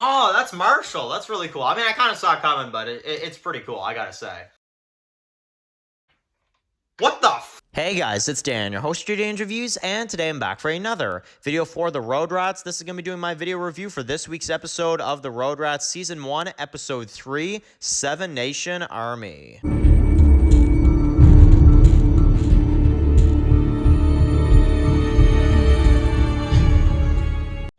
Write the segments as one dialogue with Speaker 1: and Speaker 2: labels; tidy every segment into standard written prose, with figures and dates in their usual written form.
Speaker 1: Oh, that's Marshall. That's really cool. I mean, I kind of saw it coming, but it's pretty cool, I gotta say. What the f?
Speaker 2: Hey guys, it's Dan, your host of Your Danger Reviews, and today I'm back for another video for the Road Rats. This is going to be doing my video review for this week's episode of the Road Rats Season 1, Episode 3, 7 Nation Army.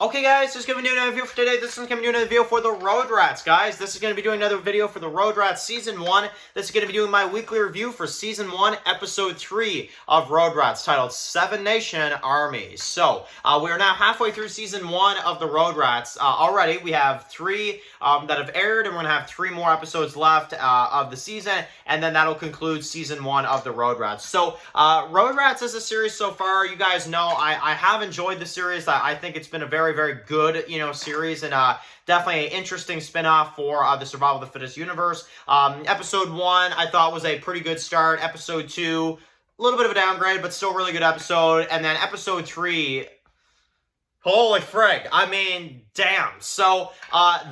Speaker 1: Okay guys, this is going to be doing another video for today. This is going to be doing another video for the Road Rats, guys. This is going to be doing another video for the Road Rats Season 1. This is going to be doing my weekly review for Season 1, Episode 3 of Road Rats, titled 7 Nation Army. So, we are now halfway through Season 1 of the Road Rats. Already, we have 3 that have aired, and we're going to have 3 more episodes left of the season, and then that'll conclude Season 1 of the Road Rats. So, Road Rats is a series so far. You guys know I have enjoyed the series. I think it's been a very good, series, and definitely an interesting spin-off for the Survival of the Fittest universe. Episode 1, I thought, was a pretty good start. Episode 2, a little bit of a downgrade, but still a really good episode. And then Episode 3, holy frig, I mean, damn. So,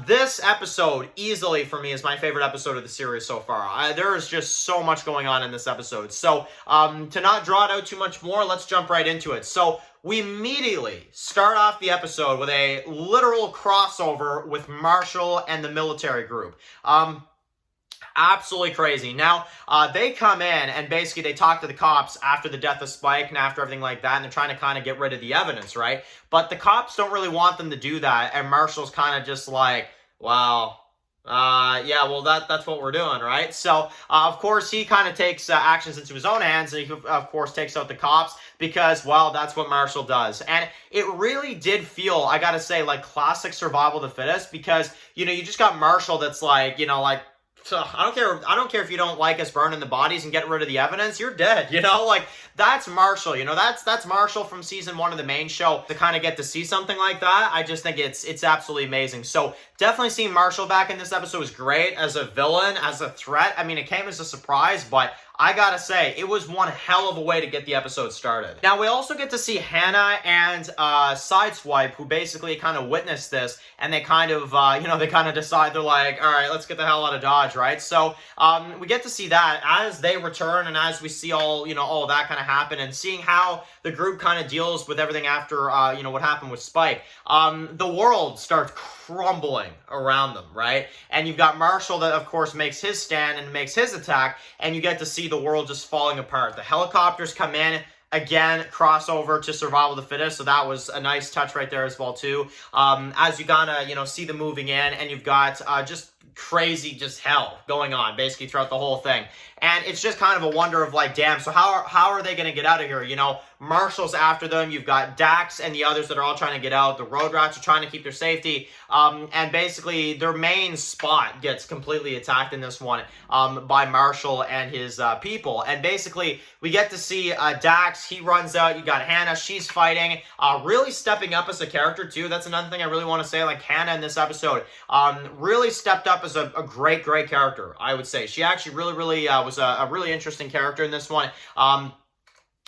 Speaker 1: this episode, easily for me, is my favorite episode of the series so far. There is just so much going on in this episode. So, to not draw it out too much more, let's jump right into it. So, we immediately start off the episode with a literal crossover with Marshall and the military group. Absolutely crazy. Now, they come in and basically they talk to the cops after the death of Spike and after everything like that, and they're trying to kind of get rid of the evidence, right? But the cops don't really want them to do that, and Marshall's kind of just like, wow, yeah, well, that's what we're doing, right? So, of course, he kind of takes actions into his own hands, and he, of course, takes out the cops because, well, that's what Marshall does. And it really did feel, I gotta say, like classic Survival of the Fittest, because, you just got Marshall that's like, so I don't care if you don't like us burning the bodies and getting rid of the evidence. You're dead, like that's Marshall. That's Marshall from Season 1 of the main show. To kind of get to see something like that, I just think it's absolutely amazing. So definitely seeing Marshall back in this episode was great as a villain, as a threat. I mean, it came as a surprise, but I gotta say, it was one hell of a way to get the episode started. Now, we also get to see Hannah and Sideswipe, who basically kind of witnessed this, and they kind of, they kind of decide, they're like, all right, let's get the hell out of Dodge, right? So, we get to see that as they return, and as we see all of that kind of happen, and seeing how the group kind of deals with everything after, what happened with Spike. The world starts crumbling around them, right? And you've got Marshall that, of course, makes his stand and makes his attack, and you get to see the world just falling apart. The helicopters come in, again, crossover to Survival of the Fittest, so that was a nice touch right there as well, too. As you kind of, see them moving in, and you've got just crazy hell going on basically throughout the whole thing, and it's just kind of a wonder of like, damn, so how are they going to get out of here? Marshall's after them, you've got Dax and the others that are all trying to get out, the Road Rats are trying to keep their safety, and basically their main spot gets completely attacked in this one by Marshall and his people. And basically we get to see Dax, he runs out, you got Hannah, she's fighting, really stepping up as a character too. That's another thing I really want to say, like Hannah in this episode really stepped up as a great character, I would say. She actually really was a really interesting character in this one.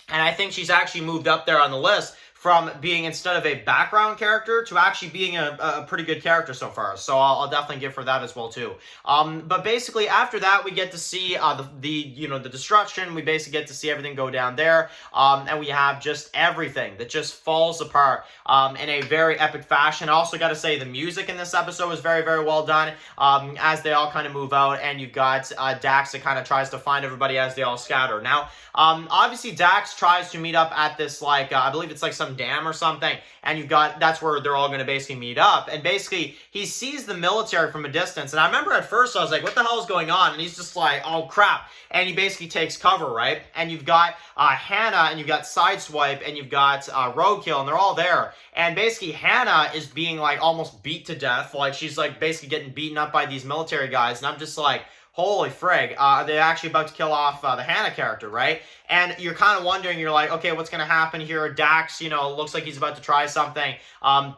Speaker 1: And I think she's actually moved up there on the list from being, instead of a background character, to actually being a pretty good character so far. So I'll definitely give her that as well too. But basically after that, we get to see the destruction. We basically get to see everything go down there, and we have just everything that just falls apart in a very epic fashion. I also got to say the music in this episode was very well done. As they all kind of move out, and you've got Dax that kind of tries to find everybody as they all scatter. Now, obviously Dax tries to meet up at this I believe it's like some dam or something, and that's where they're all going to basically meet up, and basically he sees the military from a distance, and I remember at first I was like, what the hell is going on? And he's just like, oh crap, and he basically takes cover, right? And you've got Hannah, and you've got Sideswipe, and you've got Roadkill, and they're all there, and basically Hannah is being like almost beat to death, like she's like basically getting beaten up by these military guys, and I'm just like, holy frig, are they actually about to kill off the Hannah character, right? And you're kind of wondering, you're like, okay, what's going to happen here? Dax, looks like he's about to try something. And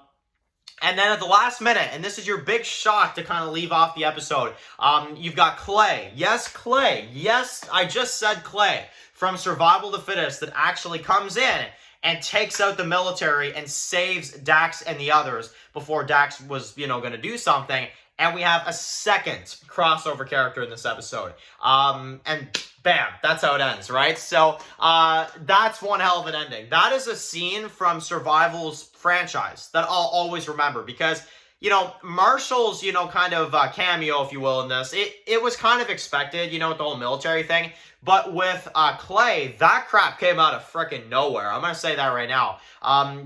Speaker 1: then at the last minute, and this is your big shock to kind of leave off the episode, you've got Clay. Yes, Clay. Yes, I just said Clay from Survival of the Fittest that actually comes in and takes out the military and saves Dax and the others before Dax was, going to do something. And we have a second crossover character in this episode. And bam, that's how it ends, right? So that's one hell of an ending. That is a scene from Survival's franchise that I'll always remember because, Marshall's, kind of cameo, if you will, in this, it was kind of expected, with the whole military thing. But with Clay, that crap came out of frickin' nowhere. I'm going to say that right now.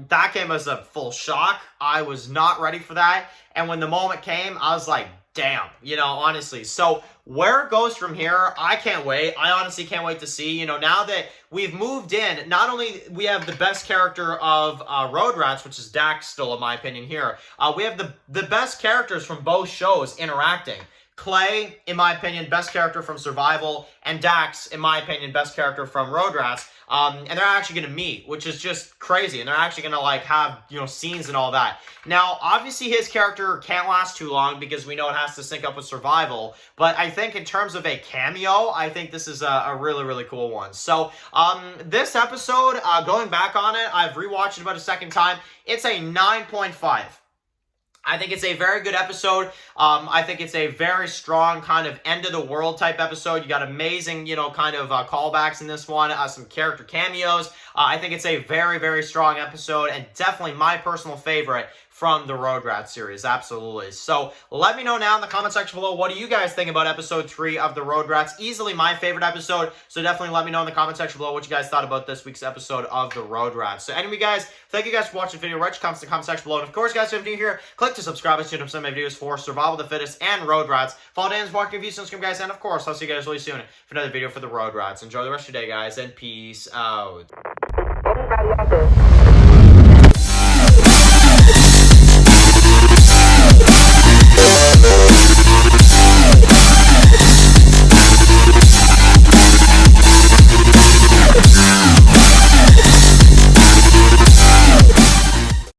Speaker 1: That came as a full shock. I was not ready for that. And when the moment came, I was like, damn, honestly. So where it goes from here, I can't wait. I honestly can't wait to see, now that we've moved in, not only we have the best character of Road Rats, which is Dax still, in my opinion, here. We have the best characters from both shows interacting. Clay, in my opinion, best character from Survival, and Dax, in my opinion, best character from Road Rats. And they're actually going to meet, which is just crazy. And they're actually going to, have, scenes and all that. Now, obviously, his character can't last too long because we know it has to sync up with Survival. But I think in terms of a cameo, I think this is a really, really cool one. So, this episode, going back on it, I've rewatched it about a second time. It's a 9.5. I think it's a very good episode. I think it's a very strong kind of end-of-the-world type episode. You got amazing, kind of callbacks in this one, some character cameos. I think it's a very, very strong episode and definitely my personal favorite from the Road Rat series, absolutely. So let me know now in the comment section below, what do you guys think about episode 3 of the Road Rats? Easily my favorite episode, so definitely let me know in the comment section below what you guys thought about this week's episode of the Road Rats. So anyway, guys, thank you guys for watching the video. Write your comments in the comment section below. And of course, guys, if you're new here, click to subscribe and tune up some of my videos for Survival of the Fittest and Road Rats. Follow Dan's walking reviews on Instagram, guys, and of course, I'll see you guys really soon for another video for the Road Rats. Enjoy the rest of your day, guys, and peace out.
Speaker 3: Anybody out there?